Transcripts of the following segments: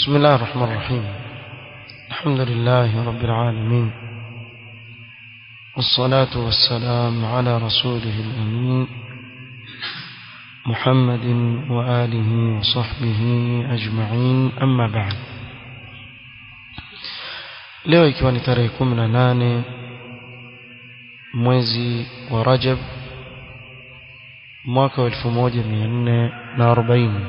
بسم الله الرحمن الرحيم. الحمد لله رب العالمين، والصلاة والسلام على رسوله الأمين محمد وآله وصحبه أجمعين، أما بعد. leo ikiwa ni tarehe 18 mwezi wa Rajab mwaka 1440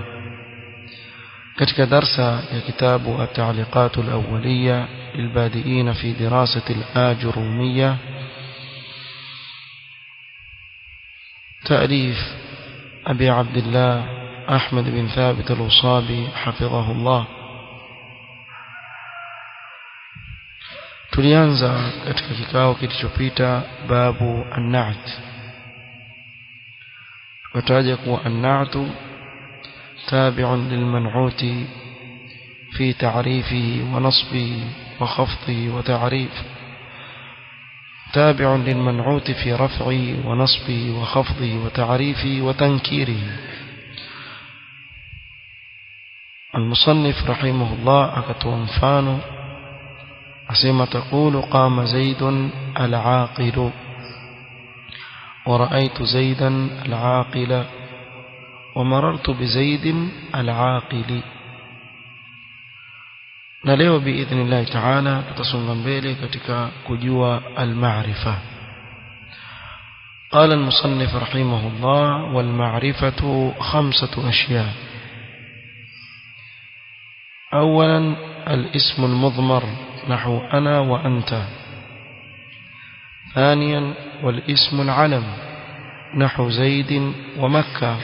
katika darsa ya kitabu at-ta'liqat al-awwaliyya lilbadi'in fi dirasati al-ajurumiyya تأليف أبي عبد الله أحمد بن ثابت الوصابي حفظه الله. tulianza katika kikao kilichopita babu an-na'at, tukataja kuwa an-na'tu tabi'un lil-man'ut fi ta'rifihi wa nasbihi wa khafdihi wa ta'rif تابع للمنعوت في رفعه ونصبه وخفضه وتعريفه وتنكيره. المصنف رحمه الله أكتو مفانو أسيما تقول قام زيد العاقل ورأيت زيدا العاقل ومررت بزيد العاقل. na leo biidhnillah ta'ala tutasonga mbele katika kujua al-ma'rifa. قال المصنف رحمه الله: والمعرفة 5 أشياء. أولا الاسم المضمر نحو أنا وأنت. ثانيا والاسم العلم نحو زيد ومكة.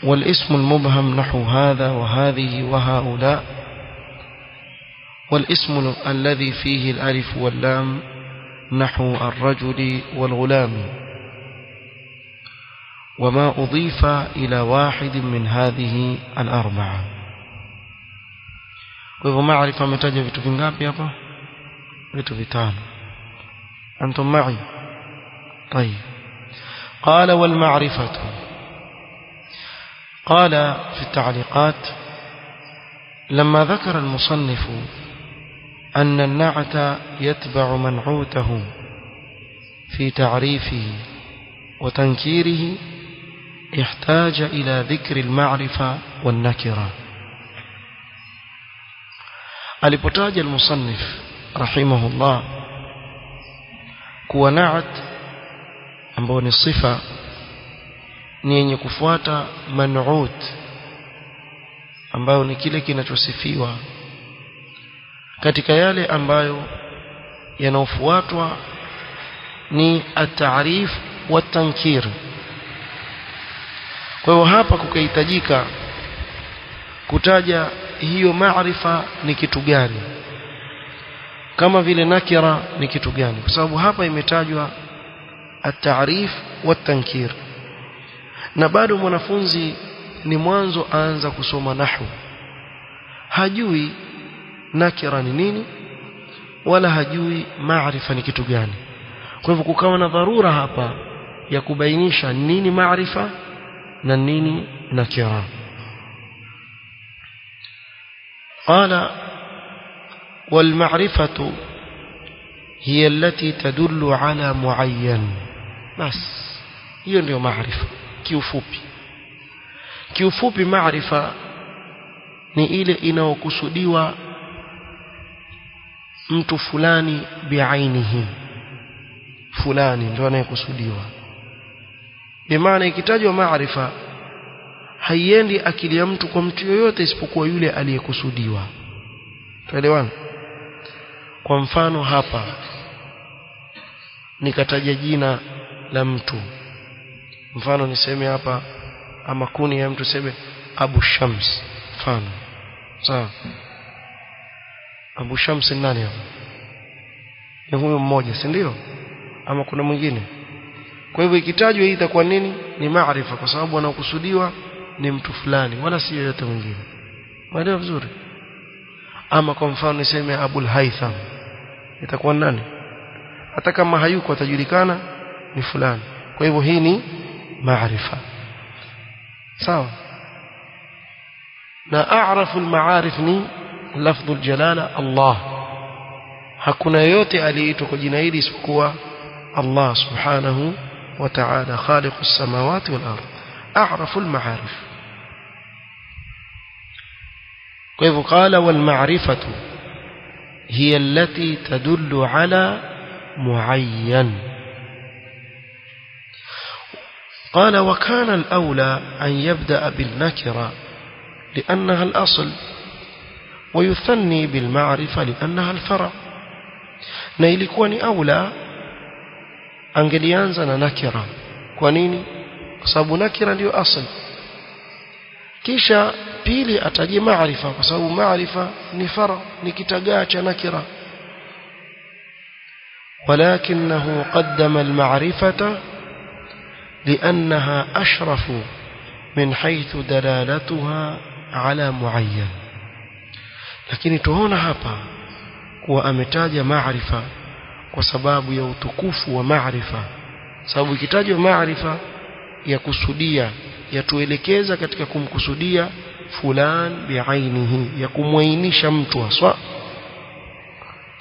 والاسم المبهم نحو هذا وهذه وهؤلاء. والاسم الذي فيه الألف واللام نحو الرجل والغلام. وما أضيف إلى واحد من هذه الأربعة. وإذا معرفة متاجة vitu vingapi hapa؟ vitu vitano. أنتم معي؟ طيب. قال والمعرفة. قال في التعليقات: لما ذكر المصنف أن النعت يتبع منعوته في تعريفه وتنكيره احتاج إلى ذكر المعرفة والنكرة. alipotaja المصنف رحمه الله kuwa na'at ambao ni sifa ni yenye kufuata man'ut ambayo ni kile kinachosifiwa katika yale ambayo yanaofuatwa ni at-ta'rif wa tankir. kwa hiyo hapa kukahitajika kutaja hiyo maarifa ni kitu gani, kama vile nakira ni kitu gani, kwa sababu hapa imetajwa at-ta'rif wa tankir. na bado mwanafunzi ni mwanzo aanza kusoma nahwu, hajui nakira ni nini wala hajui maarifa ni kitu gani. kwa hivyo kukawa na dharura hapa ya kubainisha nini maarifa na nini nakira. قال: والمعرفة هي التي تدل على معين. بس hiyo ndio maarifa kiufupi. kiufupi maarifa ni ile inayokusudiwa mtu fulani biainihi, fulani ndio anayekusudiwa. Bimaana ikitajwa maarifa haiendi akili ya mtu kwa mtu yoyote isipokuwa yule aliyekusudiwa. Tuelewana? kwa mfano hapa nikataja jina la mtu, mfano niseme hapa ama kuni ya mtu seme Abu Shams, mfano sawa. Abu Shams ni nani hapa? Ni huyo mmoja, si ndio? Ama kuna mwingine? kwa hivyo ikitajwa hii itakuwa nini? Ni maarifa, kwa sababu anakusudiwa ni mtu fulani wala si yote mwingine. Mwelewa vizuri? ama kwa mfano niseme Abul Haytham, itakuwa nani? hata kama hayuko atajulikana ni fulani. kwa hivyo hii ni maarifa. sawa. na a'rafu al-ma'arif ni lafdhu al-jalala Allah. Hakuna yote aliyeitwa kwa jina hili isipokuwa Allah subhanahu wa ta'ala, khaliqu as-samawati wal ardh, a'rafu al-ma'arif. Kwa hivyo qala wal ma'rifatu hiya allati tadullu ala muayyan. قال وكان الأولى أن يبدأ بالنكرة لأنها الأصل ويثني بالمعرفة لأنها الفرع. na ilikuwa ni aula angelianza na nakira. Kwa nini? Kwa sababu nakira ndio asl, kisha pili ataje maarifa kwa sababu maarifa ni fara, ni kitagaa cha nakira. ولكنه قدم المعرفة لأنها أشرف من حيث دلالتها على معين. lakini tuona hapa kuwa ametaja maarifa kwa sababu ya utukufu wa maarifa, sababu ikitajwa maarifa ya kusudia, yatuelekeza katika kumkusudia fulan biainihi, ya kumwainisha mtu haswa.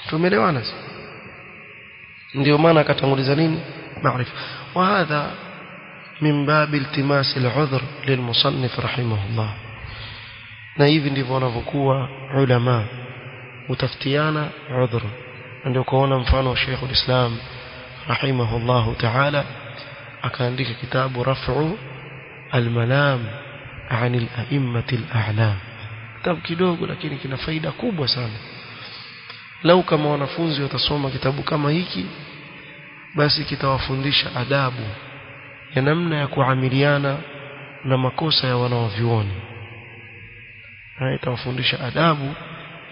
Tumeelewana? ndio maana akatanguliza nini? Maarifa. Wa hadha min bab iltimas al-udhr lilmusannif rahimahullah. na hivi ndivyo wanavyokuwa ulama, utafutiana udhr. ndio kuona mfano wa Sheikh al-Islam rahimahullah ta'ala akaandika kitabu Raf'u al-Malam 'an al-a'immati al-a'lam. kitabu kidogo lakini kina faida kubwa sana. lau kama wanafunzi watasoma kitabu kama hiki, basi kitawafundisha adabu ya namna ya kuamiliana na makosa ya wanaovyuoni. itawafundisha adabu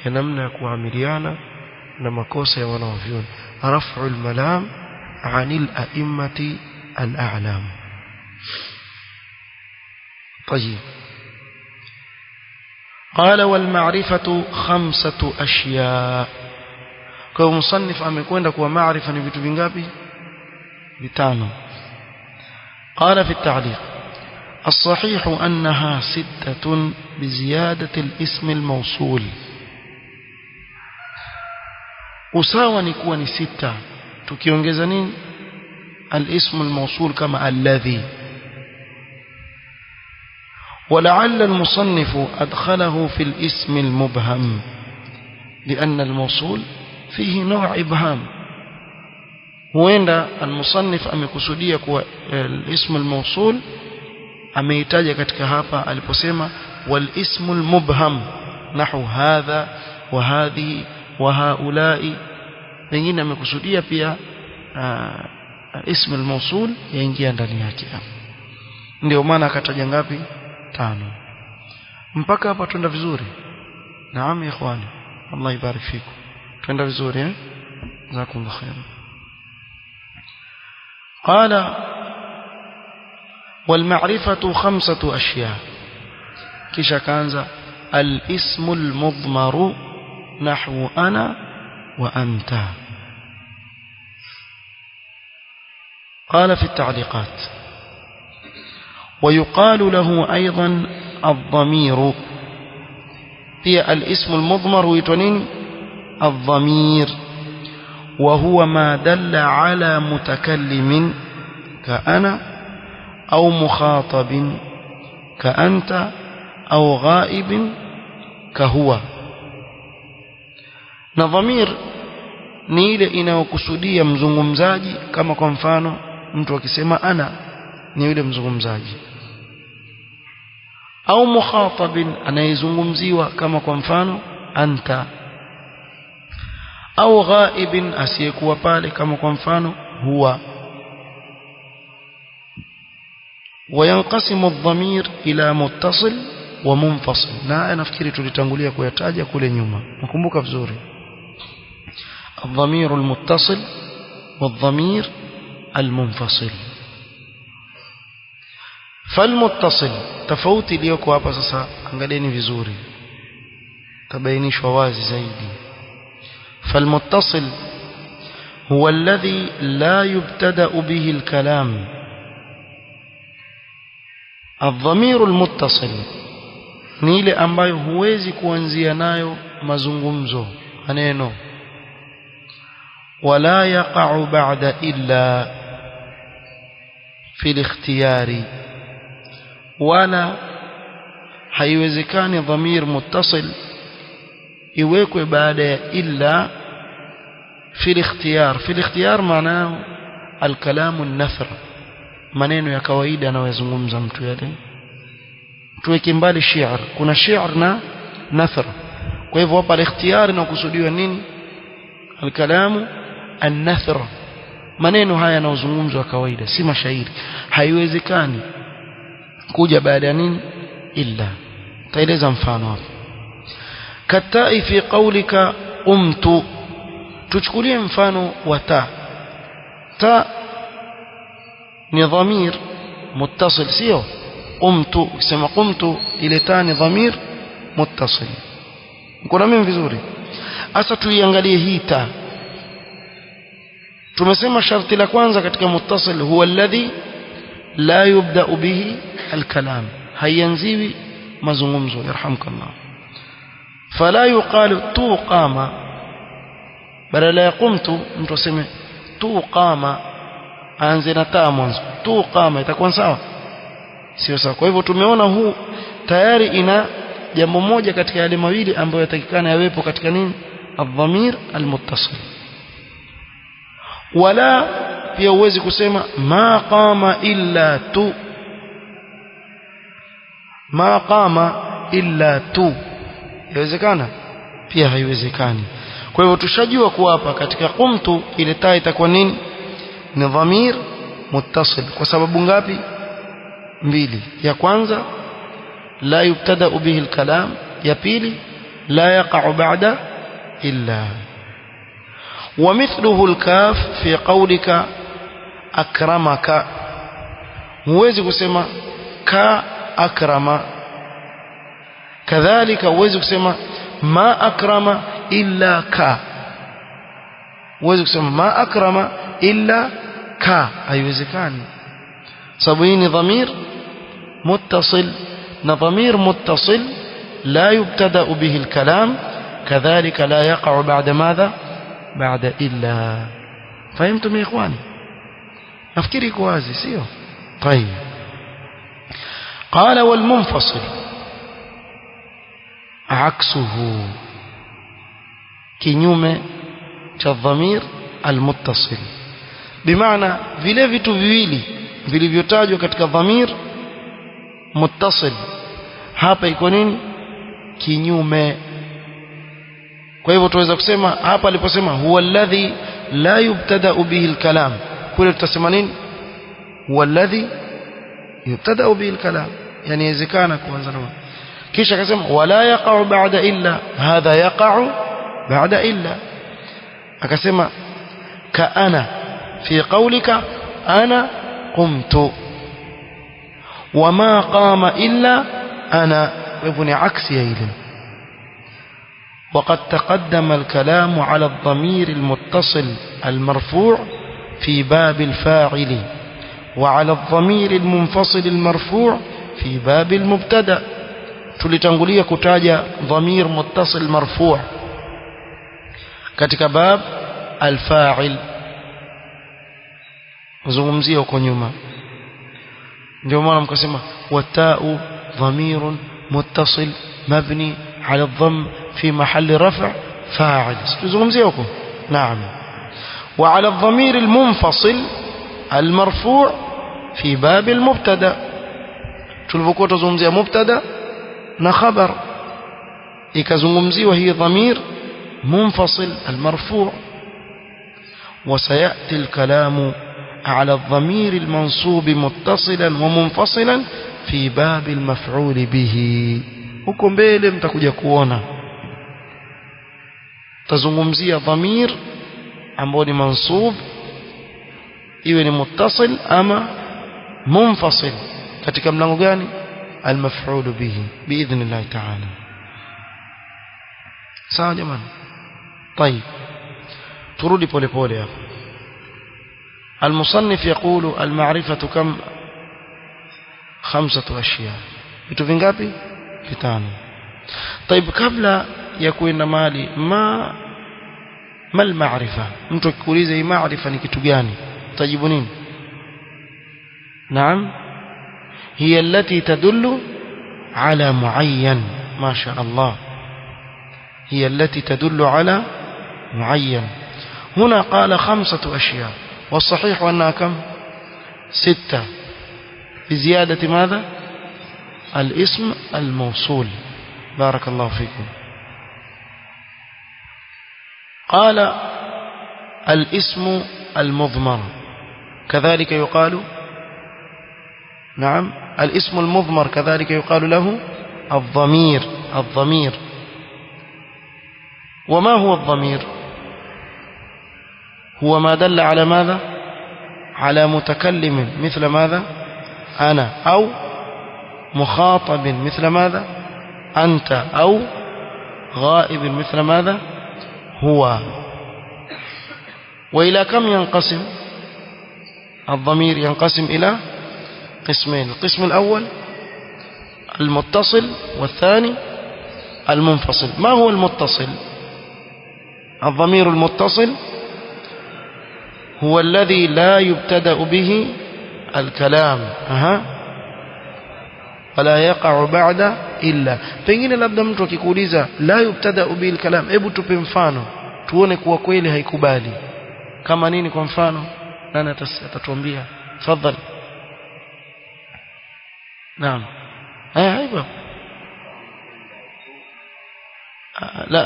ya namna ya kuamiliana na makosa ya wanaovyuoni. Raf'ul malam 'anil a'immati al-a'lam. طيب. قال والمعرفة 5 أشياء. kwa musannif amekwenda kwa maarifa ni vitu vingapi? vitano. قال في التعليق الصحيح أنها 6 بزيادة الاسم الموصول. usawa ni kuwa ni 6 tukiongeza nini? الاسم الموصول كما الذي. ولعل المصنف أدخله في الاسم المبهم لأن الموصول فيه نوع إبهام. huenda المصنف amekusudia kwa الاسم الموصول ameitaja katika hapa aliposema والاسم المبهم نحو هذا وهذه وهؤلاء. pengine amekusudia pia اسم الموصول yaingia ndani yake. ndio maana akataja ngapi? 5. mpaka hapa tuenda vizuri? naam ya ikhwani, Allah ibarik fikum, tuenda vizuri jazakumullah khair. قال والمعرفة 5 أشياء. kisha kaanza الاسم المضمر نحو أنا وأنت. قال في التعليقات ويقال له أيضا الضمير. هي الاسم المضمر ويتونين الضمير، وهو ما دل على متكلم كأنا أو مخاطب كأنت أو غائب كهو. na dhamir ni ile inayokusudia mzungumzaji, kama kwa mfano mtu akisema ana ni yule mzungumzaji, au mukhatabin anayezungumziwa kama kwa mfano anta, au ghaibin asiyekuwa pale kama kwa mfano huwa. وينقسم الضمير إلى متصل ومنفصل. na nafikiri tulitangulia kuyataja kule nyuma, nakumbuka vizuri. الضمير المتصل والضمير المنفصل. فالمتصل tofauti iliyoko hapa sasa, angalieni vizuri, tabainishwa wazi zaidi. فالمتصل هو الذي لا يبتدأ به الكلام. الضمير المتصل ni ile ambayo huwezi kuanzia nayo mazungumzo maneno. Wala yaqa'u ba'da illa fi al-ikhtiyari, wala haiwezekani dhamir muttasil iwekwe baada ya illa fi al-ikhtiyar. Fi al-ikhtiyar maana al-kalamu an-nathra, maneno ya kawaida anayozungumza mtu yale. Tuweke mbali shi'r, kuna shi'r na nathra. Kwa hivyo hapa al-ikhtiyar inakusudiwa nini? Al-kalamu an-nathra, maneno haya yanayozungumzwa kawaida, si mashairi. Haiwezekani kuja baada ya nini? Illa. Taeleza mfano hapo. Katai fi qawlika qumtu, tuchukulie mfano wa ta. Ta ni dhamir muttasil, sio? Qumtu, ukisema qumtu ile ta ni dhamir muttasil. Mko mimi vizuri? Sasa tuiangalie hii ta. Tumesema sharti la kwanza katika muttasil huwa alladhi la yubda bihi alkalam, hayanziwi mazungumzo. Yarhamkallah. Fala yuqalu tu qama, badala ya qumtu mtu aseme tu qama, aanze na ta mwanzo. Tu qama itakuwa sawa? Sio sawa. Kwa hivyo tumeona huu tayari ina jambo moja katika yale mawili ambayo yatakikana yawepo katika nini? Adh-dhamir al-muttasil. Wala pia uwezi kusema ma qama illa tu, ma qama illa tu, yawezekana? Pia haiwezekani. Kwa hivyo tushajua kuwa hapa katika qumtu ile taa itakuwa nini? Ni dhamir muttasil. Kwa sababu ngapi? mbili. Ya kwanza la yubtada bihi al-kalam, ya pili la yaqa'u ba'da illa. ومثله الكاف في قولك أكرمك، huwezi kusema ka akrama. Kadhalika huwezi kusema ma akrama illa ka, huwezi kusema ma akrama illa ka, haiwezekani. sababu hii ni dhamir muttasil, na dhamir muttasil la yubtada bihi al-kalam, kadhalika la yaqa'u ba'da madha? بعد إلا. فهمتم يا إخواني؟ أفكري كوازي سيو. طيب. قال والمنفصل عكسه كنيوم كالضمير المتصل، بمعنى vile vitu viwili vilivyotajwa katika dhamir muttasil hapa iko nini? Kinyume. Kwa hivyo tuweza kusema hapa aliposema huwa alladhi la yubtada bihi alkalam, kule tutasema nini? Huwa alladhi yubtada bihi alkalam, yani inawezekana kuanza na. Kisha akasema wala yaqa'u ba'da illa, hadha yaqa'u ba'da illa. Akasema ka ana fi qawlika ana qumtu, wama qama illa ana. Kwa hivyo ni aksi ya ile. وقد تقدم الكلام على الضمير المتصل المرفوع في باب الفاعل، وعلى الضمير المنفصل المرفوع في باب المبتدا. tulitangulia kutaja dhamir muttasil marfu' katika bab al-fa'il, uzungumzia huko nyuma. ndio maana mkasema wata'u dhamirun muttasil mabni على الضم في محل رفع فاعل. تزغمزيكم؟ نعم. وعلى الضمير المنفصل المرفوع في باب المبتدا، تلفكوا تزغمزيه مبتدا na khabar, ikazungumziwa hii dhamir منفصل المرفوع. وسيأتي الكلام على الضمير المنصوب متصلا ومنفصلا في باب المفعول به. huko mbele mtakuja kuona tazungumzia dhamir ambao ni mansub, iwe ni muttasil ama munfasil, katika mlango gani? المفعول به بإذن الله تعالى. sawa jamani? طيب turudi pole pole hapa. المصنف يقول المعرفة كم؟ 5 أشياء. vitu vingapi? vitano. طيب kabla ya kuenda mali ma al-ma'rifa, mtu akikuuliza hii ma'rifa ni kitu gani utajibu nini? Naam, hiya allati tadullu ala muayyan. ما شاء الله، هي التي تدل على معين. هنا قال 5 أشياء، والصحيح أنها كم؟ 6 بزيادة ماذا؟ الاسم الموصول. بارك الله فيكم. قال الاسم المضمر كذلك يقال، نعم الاسم المضمر كذلك يقال له الضمير. الضمير. وما هو الضمير؟ هو ما دل على ماذا؟ على متكلم مثل ماذا؟ أنا، أو مخاطب مثل ماذا؟ أنت، أو غائب مثل ماذا؟ هو. وإلى كم ينقسم الضمير؟ ينقسم إلى قسمين. القسم الأول المتصل، والثاني المنفصل. ما هو المتصل؟ الضمير المتصل هو الذي لا يبتدأ به الكلام ولا يقع بعد إلا. pengine labda mtu akikuuliza la yubtada bil kalam, hebu tupe mfano tuone kuwa kweli haikubali. kama nini kwa mfano? nani atatuambia? tafadhali. naam. ايوه.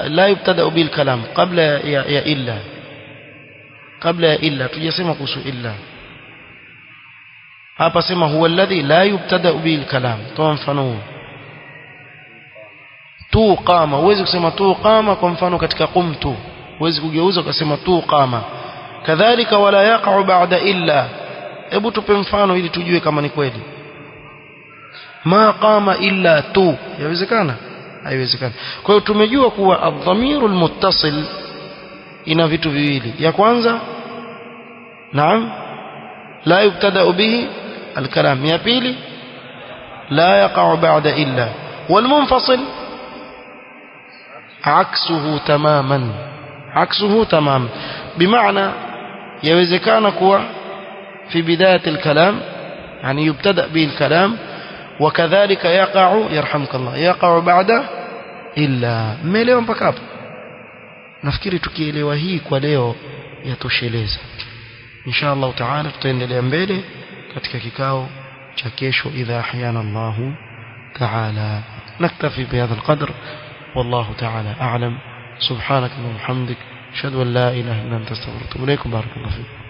لا يبتدأ بالكلام قبل يا إلا. قبل يا إلا تجسمه kuhusu إلا. hapa sema huwa alladhi la yubtada bil kalam. toa mfano tu qama. huwezi kusema tu qama kwa mfano katika qumtu, huwezi kugeuza ukasema tu qama. kadhalika wala yaqa'u ba'da illa. hebu tupe mfano ili tujue kama ni kweli. ma qama illa tu, yawezekana? haiwezekani. kwa hiyo tumejua kuwa adh-dhamiru al-muttasil ina vitu viwili. ya kwanza naam la yubtada bihi al-kalam. ya pili la yaqa'u ba'da illa. wal-munfasil aksuhu tamaman. aksuhu tamaman bimaana yawezekana kuwa fi bidayat al-kalam yani yubtada bihi al-kalam وكذلك يقع يرحمك الله يقع بعد إلا. mmeelewa mpaka hapo? nafikiri tukielewa hii kwa leo yatosheleza. insha Allah taala tutaendelea mbele katika kikao cha kesho idha ahyana Allah taala. naktafi bihadha alqadr wallahu taala a'lam. subhanaka wa bihamdik ashhadu an la ilaha illa anta astaghfiruka wa atubu ilaik. barakallahu fiik.